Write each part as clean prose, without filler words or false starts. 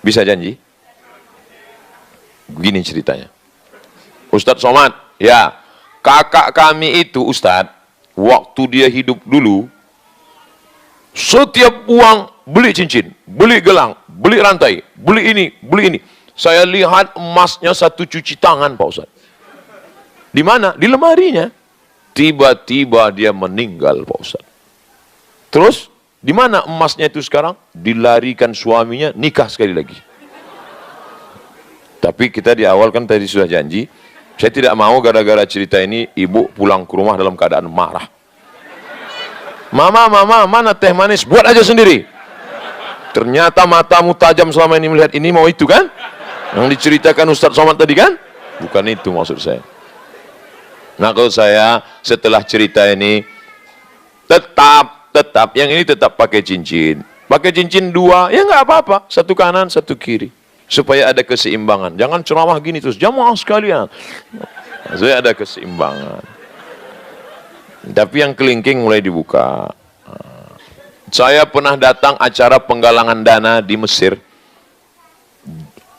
Bisa janji? Gini ceritanya. Ustadz Somad, ya, kakak kami itu Ustadz, waktu dia hidup dulu, setiap uang beli cincin, beli gelang, beli rantai, beli ini, beli ini. Saya lihat emasnya satu cuci tangan Pak Ustadz. Di mana? Di lemarinya. Tiba-tiba dia meninggal Pak Ustadz. Terus, di mana emasnya itu sekarang? Dilarikan suaminya, nikah sekali lagi. Tapi kita di awal kan tadi sudah janji, saya tidak mau gara-gara cerita ini ibu pulang ke rumah dalam keadaan marah. Mama, mana teh manis? Buat aja sendiri. Ternyata matamu tajam selama ini melihat ini, mau itu kan? Yang diceritakan Ustadz Somad tadi kan? Bukan itu maksud saya. Nah kalau saya setelah cerita ini, tetap, yang ini tetap pakai cincin. Pakai cincin dua, ya nggak apa-apa. Satu kanan, satu kiri. Supaya ada keseimbangan. Jangan ceramah gini terus. Jamaah sekalian. Supaya ada keseimbangan. Tapi yang kelingking mulai dibuka. Saya pernah datang acara penggalangan dana di Mesir.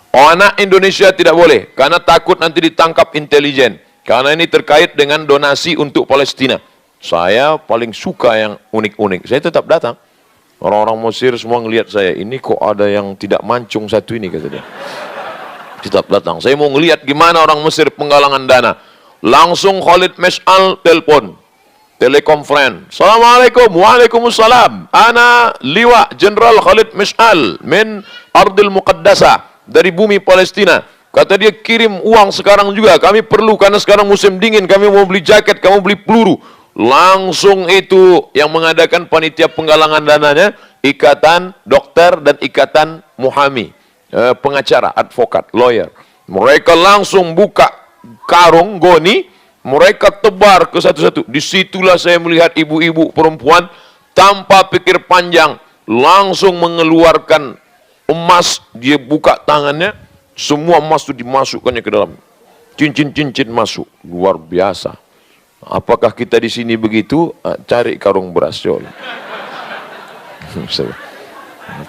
Anak Indonesia tidak boleh. Karena takut nanti ditangkap intelijen. Karena ini terkait dengan donasi untuk Palestina. Saya paling suka yang unik-unik. Saya tetap datang. Orang-orang Mesir semua ngelihat saya, ini kok ada yang tidak mancung satu ini, kata dia. Tetap datang. Saya mau ngelihat gimana orang Mesir penggalangan dana. Langsung Khalid Mash'al telepon. Telekonferen. Assalamualaikum. Waalaikumsalam. Ana Liwa Jenderal Khalid Mash'al min Ardil Muqaddasah. Dari bumi Palestina. Kata dia, kirim uang sekarang juga. Kami perlu karena sekarang musim dingin. Kami mau beli jaket, kamu beli peluru. Langsung itu yang mengadakan panitia penggalangan dananya, ikatan dokter dan ikatan muhami, pengacara, advokat, lawyer. Mereka langsung buka karung goni, mereka tebar ke satu-satu. Disitulah saya melihat ibu-ibu perempuan tanpa pikir panjang langsung mengeluarkan emas. Dia buka tangannya, semua emas itu dimasukkannya ke dalam. Cincin-cincin masuk, luar biasa. Apakah kita di sini begitu? Cari karung beras,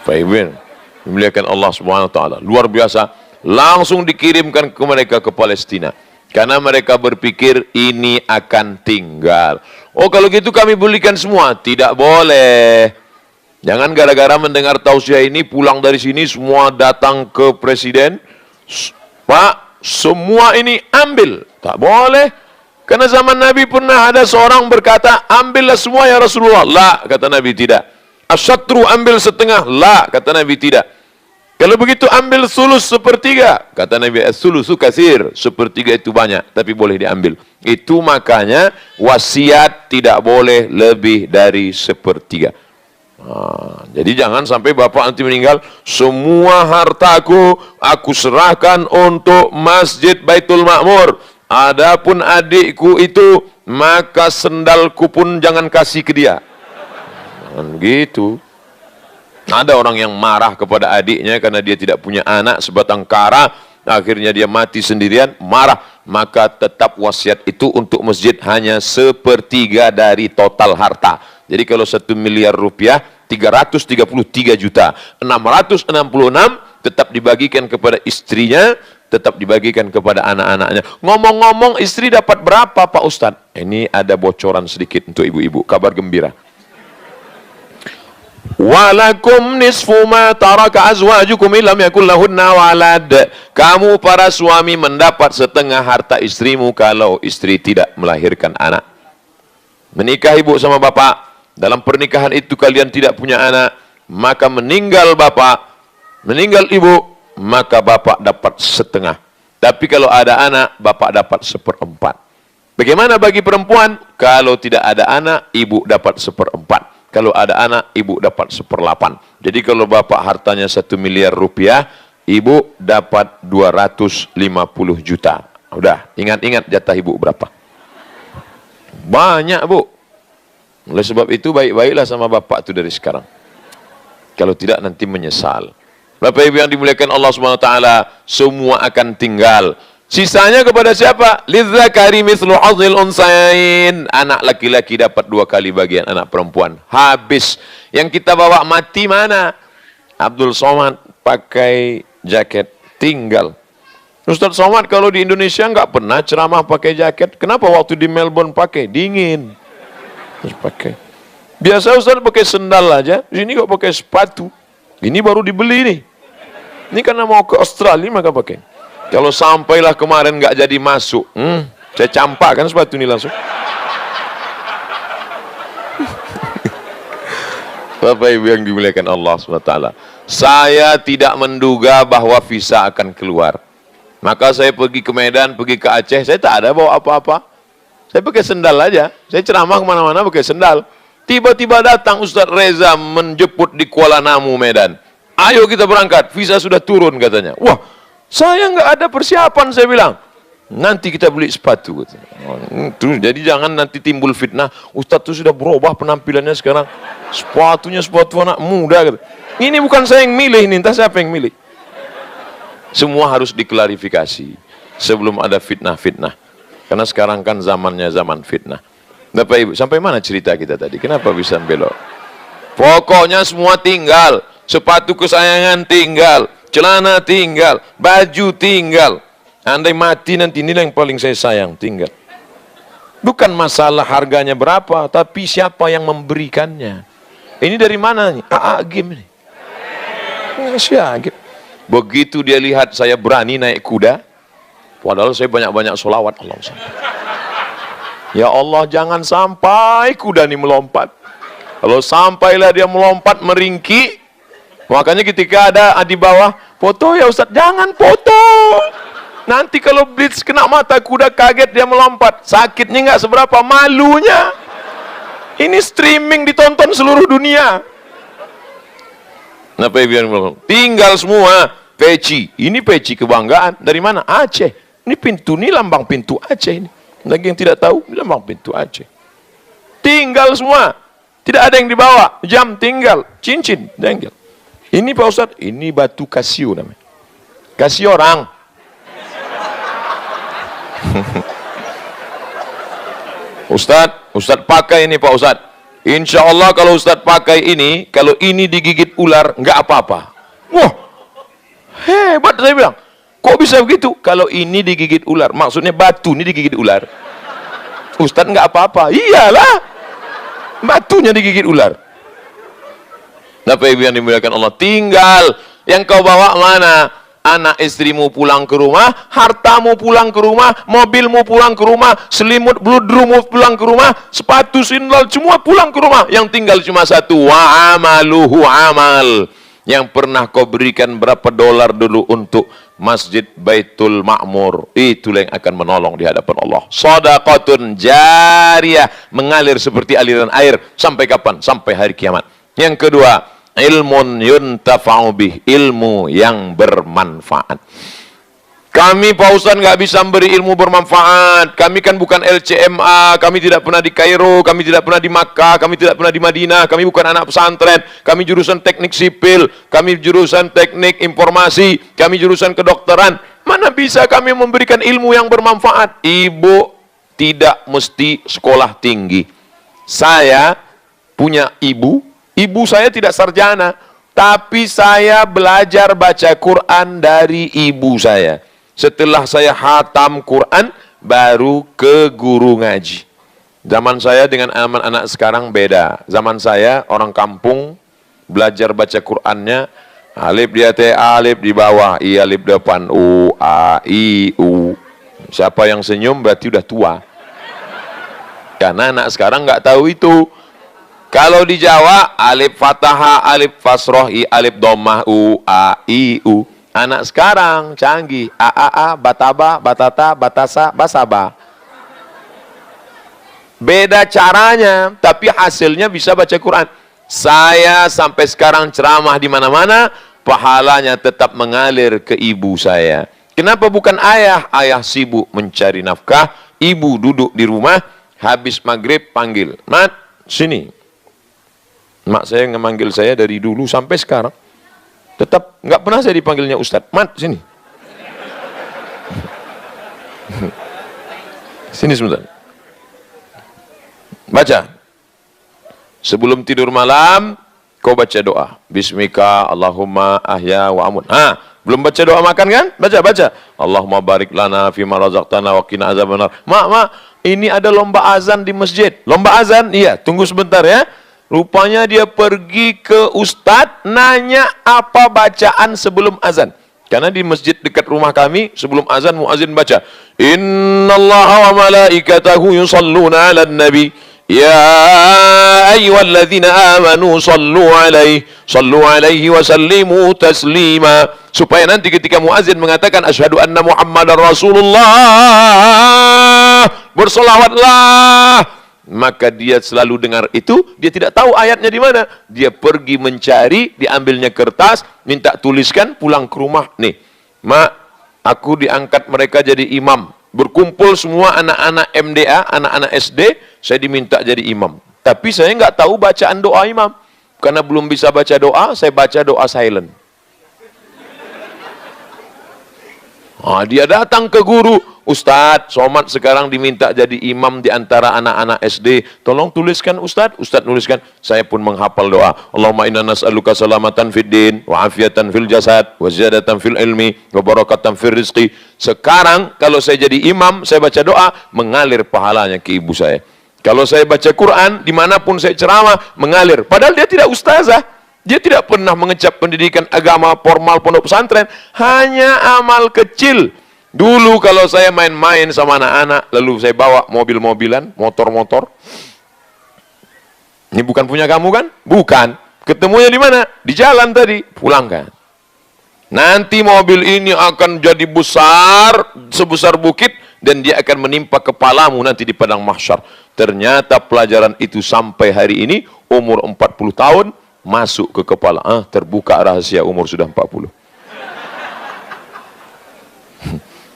Pak Ibu, dimuliakan Allah Subhanahu wa taala. Luar biasa, langsung dikirimkan ke mereka ke Palestina. Karena mereka berpikir ini akan tinggal. Oh, kalau gitu kami belikan semua. Tidak boleh. Jangan gara-gara mendengar tausiah ini pulang dari sini semua datang ke presiden. Pak, semua ini ambil. Tak boleh. Karena zaman Nabi pernah ada seorang berkata, ambillah semua ya Rasulullah. La, kata Nabi, tidak. Asyatru, ambil setengah. La, kata Nabi, tidak. Kalau begitu ambil sulus sepertiga. Kata Nabi, sulusu kasir. Sepertiga itu banyak, tapi boleh diambil. Itu makanya wasiat tidak boleh lebih dari sepertiga. Jadi jangan sampai bapak nanti meninggal, semua hartaku aku serahkan untuk Masjid Baitul Ma'mur. Adapun adikku itu, maka sendalku pun jangan kasih ke dia. Jangan gitu. Ada orang yang marah kepada adiknya karena dia tidak punya anak sebatang kara, akhirnya dia mati sendirian, marah. Maka tetap wasiat itu untuk masjid hanya sepertiga dari total harta. Jadi kalau 1 miliar rupiah, 333 juta 666 tetap dibagikan kepada istrinya, tetap dibagikan kepada anak-anaknya. Ngomong-ngomong, istri dapat berapa Pak Ustadz? Ini ada bocoran sedikit untuk ibu-ibu, kabar gembira. Walakum nisfu ma taraka azwajukum illam yakul lahunna walad. Kamu para suami mendapat setengah harta istrimu kalau istri tidak melahirkan anak. Menikah ibu sama bapak, dalam pernikahan itu kalian tidak punya anak, maka meninggal bapak, meninggal ibu, maka bapak dapat setengah. Tapi kalau ada anak, bapak dapat 1/4. Bagaimana bagi perempuan? Kalau tidak ada anak, ibu dapat 1/4. Kalau ada anak, ibu dapat 1/8. Jadi kalau bapak hartanya 1 miliar rupiah, ibu dapat 250 juta. Udah, ingat-ingat jatah ibu berapa. Banyak bu. Oleh sebab itu baik-baiklah sama bapak itu dari sekarang. Kalau tidak nanti menyesal. Bapak Ibu yang dimuliakan Allah Subhanahu wa taala, semua akan tinggal. Sisanya kepada siapa? Lidzakari mithlu hadzil unsayain. Anak laki-laki dapat 2 kali bagian anak perempuan. Habis. Yang kita bawa mati mana? Abdul Somad pakai jaket, tinggal. Ustaz Somad kalau di Indonesia nggak pernah ceramah pakai jaket. Kenapa waktu di Melbourne pakai? Dingin. Terus pakai. Biasa Ustaz pakai sendal aja. Ini kok pakai sepatu. Ini baru dibeli nih. Ini karena mau ke Australia maka pakai. Kalau sampailah kemarin nggak jadi masuk, saya campakkan sepatu ini langsung. Bapak Ibu yang dimuliakan Allah SWT, saya tidak menduga bahwa visa akan keluar. Maka saya pergi ke Medan, pergi ke Aceh, saya tak ada bawa apa-apa. Saya pakai sendal aja. Saya ceramah kemana-mana pakai sendal. Tiba-tiba datang Ustaz Reza menjemput di Kuala Namu, Medan. Ayo kita berangkat, visa sudah turun katanya. Wah, saya nggak ada persiapan, saya bilang. Nanti kita beli sepatu. Terus, jadi jangan nanti timbul fitnah. Ustaz itu sudah berubah penampilannya sekarang. Sepatunya sepatu anak muda. Gitu. Ini bukan saya yang milih, ini entah siapa yang milih. Semua harus diklarifikasi sebelum ada fitnah-fitnah. Karena sekarang kan zamannya zaman fitnah. Bapak Ibu, sampai mana cerita kita tadi? Kenapa bisa belok? Pokoknya semua tinggal. Sepatu kesayangan tinggal. Celana tinggal. Baju tinggal. Andai mati nanti, inilah yang paling saya sayang, tinggal. Bukan masalah harganya berapa, tapi siapa yang memberikannya. Ini dari mana nih? Game ini. Game. Begitu dia lihat saya berani naik kuda, padahal saya banyak-banyak sholawat. Allah, ya Allah, jangan sampai kuda ini melompat. Kalau sampailah dia melompat, meringki, makanya ketika ada di bawah, foto ya Ustaz, jangan foto. Nanti kalau blitz kena mata kuda kaget dia melompat. Sakitnya nggak seberapa, malunya. Ini streaming ditonton seluruh dunia. Nah, tinggal semua peci. Ini peci kebanggaan. Dari mana? Aceh. Ini pintu, ini lambang pintu Aceh ini. Lagi yang tidak tahu, ini lambang pintu Aceh. Tinggal semua. Tidak ada yang dibawa. Jam tinggal, cincin tinggal. Ini Pak Ustadz, ini batu kasio namanya. Kasih orang. Ustadz pakai ini Pak Ustadz. Insya Allah kalau Ustadz pakai ini, kalau ini digigit ular, nggak apa-apa. Wah, hebat saya bilang. Kok bisa begitu? Kalau ini digigit ular, maksudnya batu ini digigit ular. Ustadz nggak apa-apa. Iyalah, batunya digigit ular. Bapak Ibu yang dimuliakan Allah, tinggal yang kau bawa mana? Anak istrimu pulang ke rumah, hartamu pulang ke rumah, mobilmu pulang ke rumah, selimut bludrumu pulang ke rumah, sepatu sandal semua pulang ke rumah. Yang tinggal cuma satu, wa amaluhu amal. Yang pernah kau berikan berapa dolar dulu untuk Masjid Baitul Ma'mur, itulah yang akan menolong di hadapan Allah. Shadaqatun jariyah, mengalir seperti aliran air. Sampai kapan? Sampai hari kiamat. Yang kedua, ilmun yuntafa'u bih, ilmu yang bermanfaat. Kami Pak Ustaz nggak bisa memberi ilmu bermanfaat. Kami kan bukan LCMA, kami tidak pernah di Kairo, kami tidak pernah di Makkah, kami tidak pernah di Madinah, kami bukan anak pesantren, kami jurusan teknik sipil, kami jurusan teknik informasi, kami jurusan kedokteran. Mana bisa kami memberikan ilmu yang bermanfaat? Ibu tidak mesti sekolah tinggi. Saya punya ibu saya tidak sarjana, tapi saya belajar baca Quran dari ibu saya. Setelah saya hatam Quran, baru ke guru ngaji. Zaman saya dengan anak-anak sekarang beda. Zaman saya orang kampung belajar baca Qurannya, alif di atas, alif di bawah, i alif depan, u, a, i, u. Siapa yang senyum berarti udah tua. Karena anak sekarang nggak tahu itu. Kalau di Jawa, alif fathah, alif fasroh, i, alif domah, u, a, i, u. Anak sekarang canggih, a, a, a, bataba, batata, batasa, basaba. Beda caranya, tapi hasilnya bisa baca Quran. Saya sampai sekarang ceramah di mana-mana, pahalanya tetap mengalir ke ibu saya. Kenapa bukan ayah? Ayah sibuk mencari nafkah, ibu duduk di rumah, habis maghrib panggil, Mat, sini. Mak saya ngemanggil saya dari dulu sampai sekarang. Tetap nggak pernah saya dipanggilnya Ustadz. Mat, sini. Sini sebentar. Baca. Sebelum tidur malam, kau baca doa. Bismika Allahumma ahya wa amun. Belum baca doa makan kan? Baca. Allahumma barik lana fima razaqtana wa qina azabannar. Mak, ini ada lomba azan di masjid. Lomba azan? Iya, tunggu sebentar ya. Rupanya dia pergi ke ustadz, nanya apa bacaan sebelum azan. Karena di masjid dekat rumah kami, sebelum azan, muazin baca, Innallaha wa malaikatahu yusalluna ala nabi. Ya ayyuhalladzina amanu sallu alaihi wa sallimu taslima. Supaya nanti ketika muazin mengatakan asyhadu anna Muhammadar Rasulullah, bersolawatlah, maka dia selalu dengar itu. Dia tidak tahu ayatnya di mana. Dia pergi mencari, diambilnya kertas, minta tuliskan, pulang ke rumah. Nih, mak, aku diangkat mereka jadi imam. Berkumpul semua anak-anak MDA, anak-anak SD, saya diminta jadi imam. Tapi saya nggak tahu bacaan doa imam. Karena belum bisa baca doa, saya baca doa silent. Dia datang ke guru, Ustadz, Somad sekarang diminta jadi imam di antara anak-anak SD. Tolong tuliskan Ustadz. Ustadz nuliskan. Saya pun menghafal doa. Allahumma inna nas'aluka salamatan fid din, wa afiatan fil jasad, wa ziyadatan fil ilmi, wa barakatan fil rizqi. Sekarang kalau saya jadi imam, saya baca doa, mengalir pahalanya ke ibu saya. Kalau saya baca Quran, dimanapun saya ceramah, mengalir. Padahal dia tidak ustazah. Dia tidak pernah mengecap pendidikan agama formal pondok pesantren. Hanya amal kecil. Dulu kalau saya main-main sama anak-anak, lalu saya bawa mobil-mobilan, motor-motor. Ini bukan punya kamu kan? Bukan. Ketemunya di mana? Di jalan tadi. Pulangkan. Nanti mobil ini akan jadi besar, sebesar bukit, dan dia akan menimpa kepalamu nanti di padang mahsyar. Ternyata pelajaran itu sampai hari ini, umur 40 tahun, masuk ke kepala. Terbuka rahasia umur sudah 40.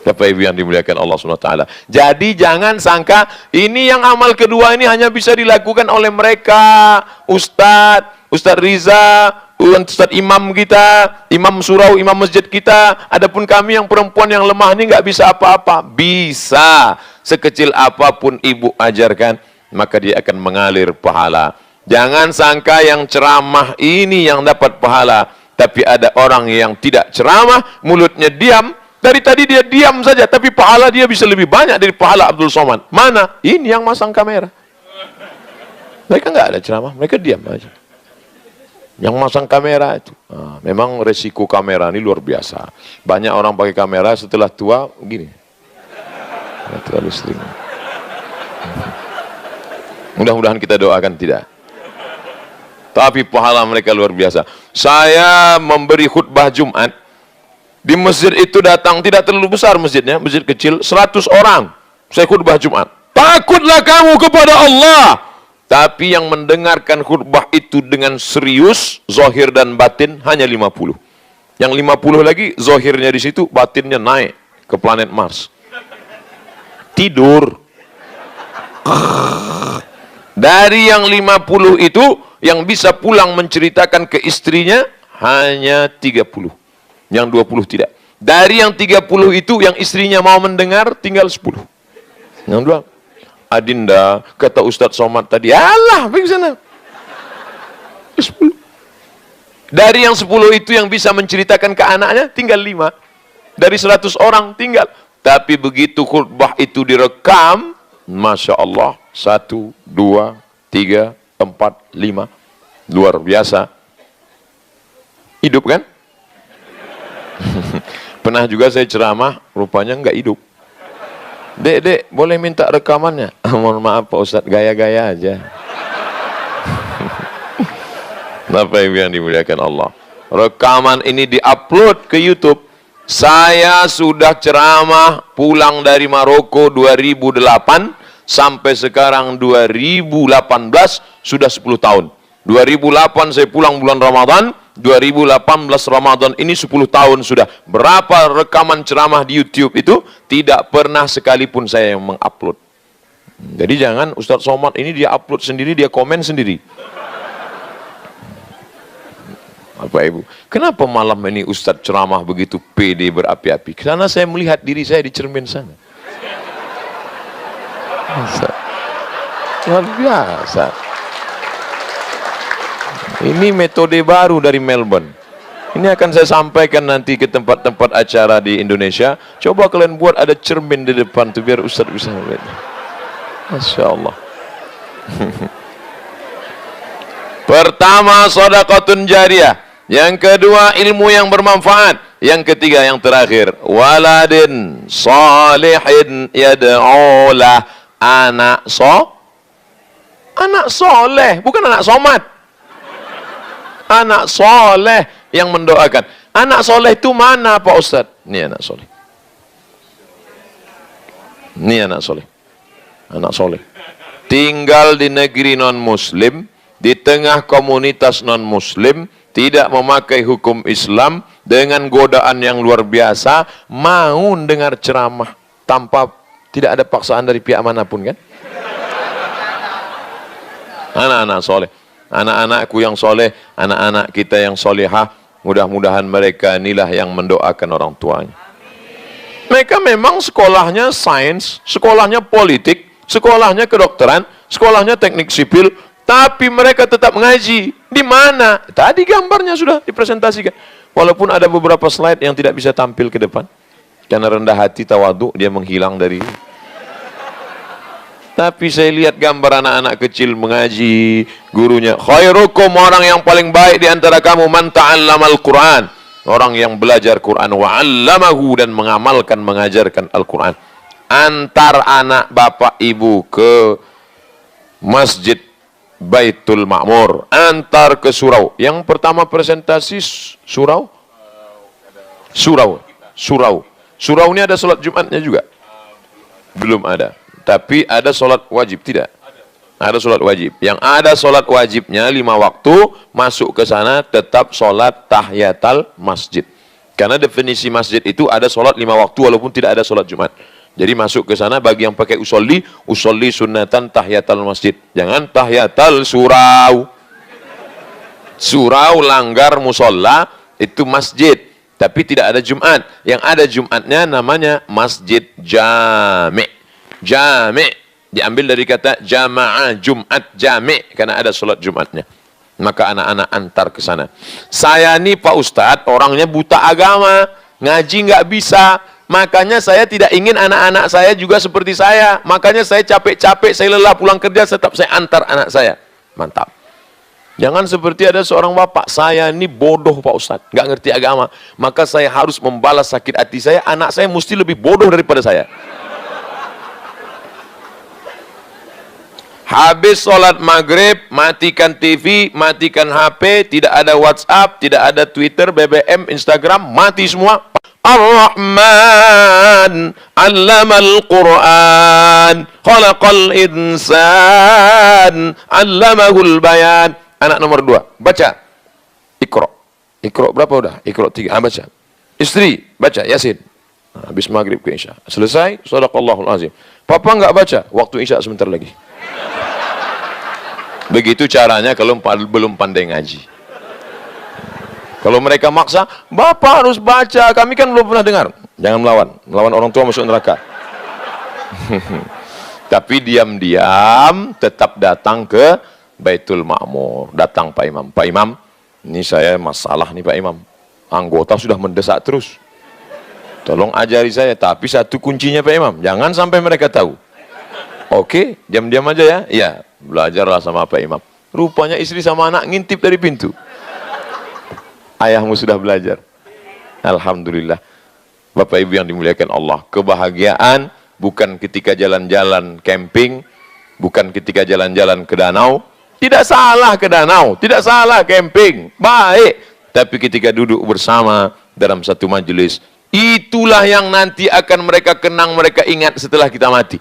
Bapak Ibu yang dimuliakan Allah SWT. Jadi jangan sangka ini yang amal kedua ini hanya bisa dilakukan oleh mereka. Ustadz Riza, Ustadz imam kita, imam surau, imam masjid kita. Adapun kami yang perempuan yang lemah ini nggak bisa apa-apa. Bisa. Sekecil apapun ibu ajarkan, maka dia akan mengalir pahala. Jangan sangka yang ceramah ini yang dapat pahala. Tapi ada orang yang tidak ceramah, mulutnya diam. Dari tadi dia diam saja, tapi pahala dia bisa lebih banyak dari pahala Abdul Somad. Mana? Ini yang masang kamera. Mereka nggak ada ceramah, mereka diam aja. Yang masang kamera itu. Memang resiko kamera ini luar biasa. Banyak orang pakai kamera setelah tua, gini. Terlalu sering. Mudah-mudahan kita doakan tidak. Tapi pahala mereka luar biasa. Saya memberi khutbah Jumat. Di masjid itu datang, tidak terlalu besar masjidnya, masjid kecil, 100 orang. Saya khutbah Jumat. Takutlah kamu kepada Allah. Tapi yang mendengarkan khutbah itu dengan serius, zahir dan batin, hanya 50. Yang 50 lagi, zahirnya di situ, batinnya naik ke planet Mars. Tidur. Dari yang 50 itu, yang bisa pulang menceritakan ke istrinya, hanya 30. Yang 20 tidak. Dari yang 30 itu, yang istrinya mau mendengar, tinggal 10. Yang dua, Adinda, kata Ustadz Somad tadi, alah, pergi sana. 10. Dari yang 10 itu yang bisa menceritakan ke anaknya, tinggal 5. Dari 100 orang, tinggal. Tapi begitu khutbah itu direkam, Masya Allah, 1, 2, 3, 4, 5. Luar biasa. Hidup kan? Pernah juga saya ceramah, rupanya nggak hidup. Dek, boleh minta rekamannya? Mohon maaf Pak Ustadz, gaya-gaya aja. Bapak Ibu yang dimuliakan Allah. Rekaman ini diupload ke YouTube. Saya sudah ceramah pulang dari Maroko 2008 sampai sekarang 2018, sudah 10 tahun. 2008 saya pulang bulan Ramadan, 2018 Ramadan ini 10 tahun sudah. Berapa rekaman ceramah di YouTube itu, tidak pernah sekalipun saya yang mengupload. Jadi jangan Ustadz Somad ini dia upload sendiri, dia komen sendiri. Bapak Ibu, kenapa malam ini Ustadz ceramah begitu pede berapi-api? Karena saya melihat diri saya di cermin sana. Luar biasa. Ini metode baru dari Melbourne. Ini akan saya sampaikan nanti ke tempat-tempat acara di Indonesia. Coba kalian buat ada cermin di depan tuh biar Ustaz bisa lihat. Masya Allah. Pertama, sedekahun jariyah. Yang kedua, ilmu yang bermanfaat. Yang ketiga, yang terakhir, waladin salihin yad'ulah. Anak soleh, bukan anak somat. Anak soleh yang mendoakan. Anak soleh itu mana Pak Ustadz? Ini anak soleh. Ini anak soleh. Anak soleh. Tinggal di negeri non-muslim, di tengah komunitas non-muslim, tidak memakai hukum Islam, dengan godaan yang luar biasa, mau dengar ceramah tanpa tidak ada paksaan dari pihak manapun, kan? Anak-anak soleh. Anak-anakku yang soleh, anak-anak kita yang solehah, mudah-mudahan mereka inilah yang mendoakan orang tuanya. Mereka memang sekolahnya sains, sekolahnya politik, sekolahnya kedokteran, sekolahnya teknik sipil, tapi mereka tetap mengaji. Di mana? Tadi gambarnya sudah dipresentasikan. Walaupun ada beberapa slide yang tidak bisa tampil ke depan. Karena rendah hati, tawadhu, dia menghilang dari. Tapi saya lihat gambar anak-anak kecil mengaji, gurunya, khairukum, orang yang paling baik di antara kamu, man ta'allamal Qur'an, orang yang belajar Quran, wa 'allamahu, dan mengamalkan, mengajarkan Al-Quran. Antar anak bapak ibu ke Masjid Baitul Ma'mur, antar ke surau. Yang pertama presentasi surau. Surau ini ada sholat Jumatnya juga? Belum ada. Tapi ada sholat wajib, tidak? Ada sholat wajib. Yang ada sholat wajibnya 5 waktu, masuk ke sana tetap sholat tahiyatul masjid. Karena definisi masjid itu ada sholat 5 waktu walaupun tidak ada sholat Jumat. Jadi masuk ke sana bagi yang pakai usolli sunnatan tahiyatul masjid. Jangan tahiyatul surau. Surau langgar musolla itu masjid. Tapi tidak ada Jumat. Yang ada Jumatnya namanya masjid jami'. Jami' diambil dari kata jamaah, Jumat, jami', karena ada sholat Jumatnya. Maka anak-anak antar ke sana. Saya nih Pak Ustadz orangnya buta agama, ngaji nggak bisa. Makanya saya tidak ingin anak-anak saya juga seperti saya. Makanya saya capek-capek, saya lelah pulang kerja, tetap saya antar anak saya. Mantap. Jangan seperti ada seorang bapak, saya ini bodoh Pak Ustadz, nggak ngerti agama. Maka saya harus membalas sakit hati saya, anak saya mesti lebih bodoh daripada saya. Habis sholat maghrib, matikan TV, matikan HP, tidak ada WhatsApp, tidak ada Twitter, BBM, Instagram, mati semua. Ar-Rahman, 'allamal Qur'an, khalaqal insan, 'allamahul bayan. Anak nomor 2, baca. Iqra. Iqra berapa udah? Iqra 3, baca. Istri, baca Yasin. Habis maghrib ke Isya. Selesai, shadaqallahul azim. Papa enggak baca, waktu Isya sebentar lagi. Begitu caranya kalau belum pandai ngaji. Kalau mereka maksa, Bapak harus baca, kami kan belum pernah dengar. Jangan melawan, melawan orang tua masuk neraka. Tapi diam-diam tetap datang ke Baitul Ma'mur. Datang Pak Imam. Pak Imam, ini saya masalah nih Pak Imam. Anggota sudah mendesak terus. Tolong ajari saya, tapi satu kuncinya Pak Imam, jangan sampai mereka tahu. Oke, diam-diam aja ya. Iya, belajarlah sama Pak Imam. Rupanya istri sama anak ngintip dari pintu. Ayahmu sudah belajar. Alhamdulillah. Bapak Ibu yang dimuliakan Allah, kebahagiaan bukan ketika jalan-jalan camping, bukan ketika jalan-jalan ke danau. Tidak salah ke danau, tidak salah camping, baik. Tapi ketika duduk bersama dalam satu majelis, itulah yang nanti akan mereka kenang, mereka ingat setelah kita mati.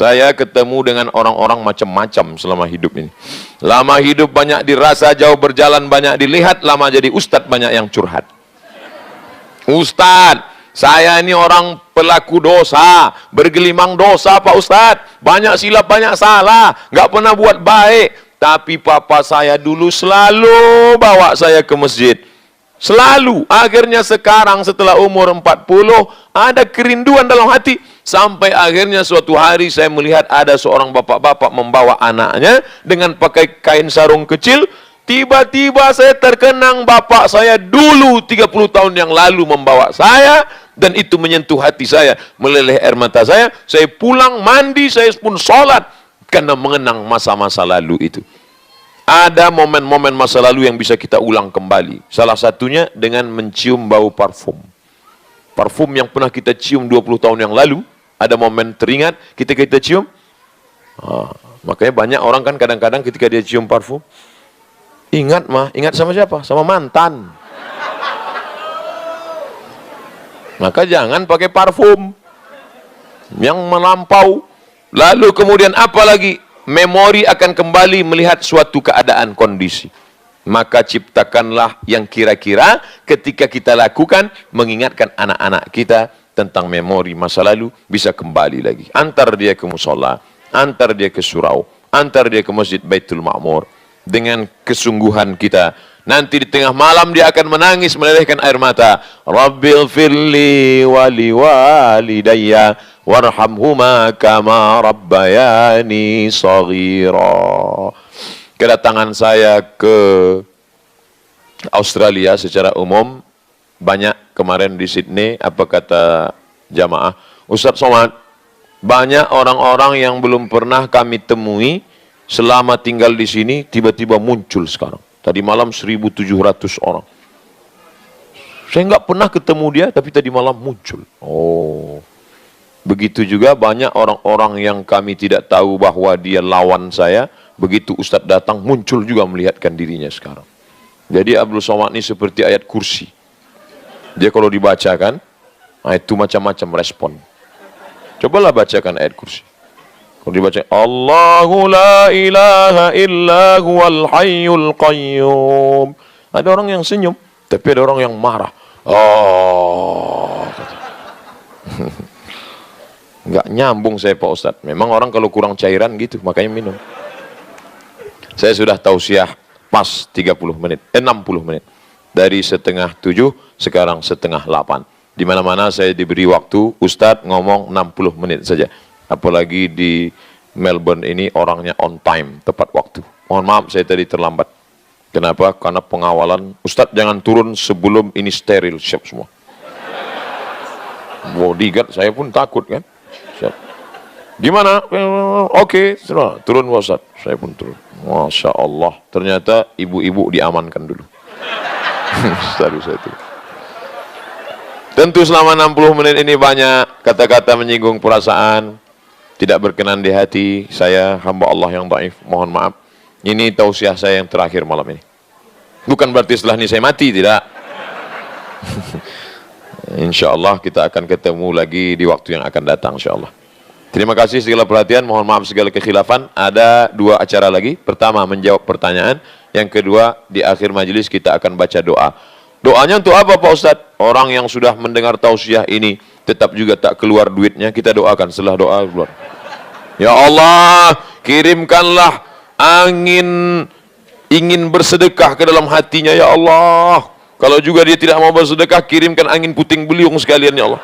Saya ketemu dengan orang-orang macam-macam selama hidup ini. Lama hidup banyak dirasa, jauh berjalan banyak dilihat, lama jadi ustadz banyak yang curhat. Ustadz, saya ini orang pelaku dosa, bergelimang dosa Pak Ustadz. Banyak silap, banyak salah, nggak pernah buat baik. Tapi papa saya dulu selalu bawa saya ke masjid. Selalu. Akhirnya sekarang setelah umur 40, ada kerinduan dalam hati. Sampai akhirnya suatu hari saya melihat ada seorang bapak-bapak membawa anaknya dengan pakai kain sarung kecil. Tiba-tiba saya terkenang bapak saya dulu 30 tahun yang lalu membawa saya, dan itu menyentuh hati saya, meleleh air mata saya pulang mandi, saya pun sholat, karena mengenang masa-masa lalu itu. Ada momen-momen masa lalu yang bisa kita ulang kembali. Salah satunya dengan mencium bau parfum. Parfum yang pernah kita cium 20 tahun yang lalu, ada momen teringat ketika kita cium. Makanya banyak orang kan kadang-kadang ketika dia cium parfum, ingat sama siapa? Sama mantan. Maka jangan pakai parfum yang melampau. Lalu kemudian apa lagi? Memori akan kembali melihat suatu keadaan kondisi. Maka ciptakanlah yang kira-kira ketika kita lakukan mengingatkan anak-anak kita tentang memori masa lalu, bisa kembali lagi. Antar dia ke musola, antar dia ke surau, antar dia ke Masjid Baitul Ma'mur. Dengan kesungguhan kita, nanti di tengah malam dia akan menangis melelehkan air mata. Rabbil firli wali walidayya warhamhuma kama rabbayani shaghira. Kedatangan saya ke Australia secara umum, banyak kemarin di Sydney, apa kata jamaah, Ustaz Somad, banyak orang-orang yang belum pernah kami temui selama tinggal di sini, tiba-tiba muncul sekarang. Tadi malam 1.700 orang. Saya nggak pernah ketemu dia, tapi tadi malam muncul. Oh, begitu juga banyak orang-orang yang kami tidak tahu bahwa dia lawan saya. Begitu Ustadz datang, muncul juga melihatkan dirinya sekarang. Jadi Abdul Somad ini seperti ayat kursi. Dia kalau dibacakan, itu macam-macam respon. Cobalah bacakan ayat kursi. Kalau dibaca, Allahu la ilaha illa huwal hayyul qayyum. Ada orang yang senyum, tapi ada orang yang marah. Oh, nggak nyambung saya Pak Ustadz. Memang orang kalau kurang cairan gitu, makanya minum. Saya sudah tausiah pas 60 menit. Dari 6:30, sekarang 7:30. Di mana-mana saya diberi waktu, Ustadz ngomong 60 menit saja. Apalagi di Melbourne ini orangnya on time, tepat waktu. Mohon maaf saya tadi terlambat. Kenapa? Karena pengawalan. Ustadz jangan turun sebelum ini steril, siap semua. Bodyguard saya pun takut kan. Siap. Gimana? Oke, turun Ustadz. Saya pun turun. Masya Allah. Ternyata ibu-ibu diamankan dulu. Baru saya turun. Tentu selama 60 menit ini banyak kata-kata menyinggung perasaan, tidak berkenan di hati. Saya hamba Allah yang dhaif, mohon maaf. Ini tausiah saya yang terakhir malam ini. Bukan berarti setelah ini saya mati, tidak. Insya Allah kita akan ketemu lagi di waktu yang akan datang, insya Allah. Terima kasih segala perhatian, mohon maaf segala kekhilafan. Ada 2 acara lagi. Pertama menjawab pertanyaan, yang kedua di akhir majelis kita akan baca doa. Doanya untuk apa Pak Ustadz? Orang yang sudah mendengar tausiah ini tetap juga tak keluar duitnya, kita doakan setelah doa keluar. Ya Allah, kirimkanlah angin ingin bersedekah ke dalam hatinya ya Allah. Kalau juga dia tidak mau bersedekah, kirimkan angin puting beliung sekalian ya Allah.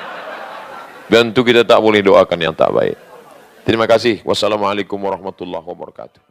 Dan itu kita tak boleh doakan yang tak baik. Terima kasih. Wassalamualaikum warahmatullahi wabarakatuh.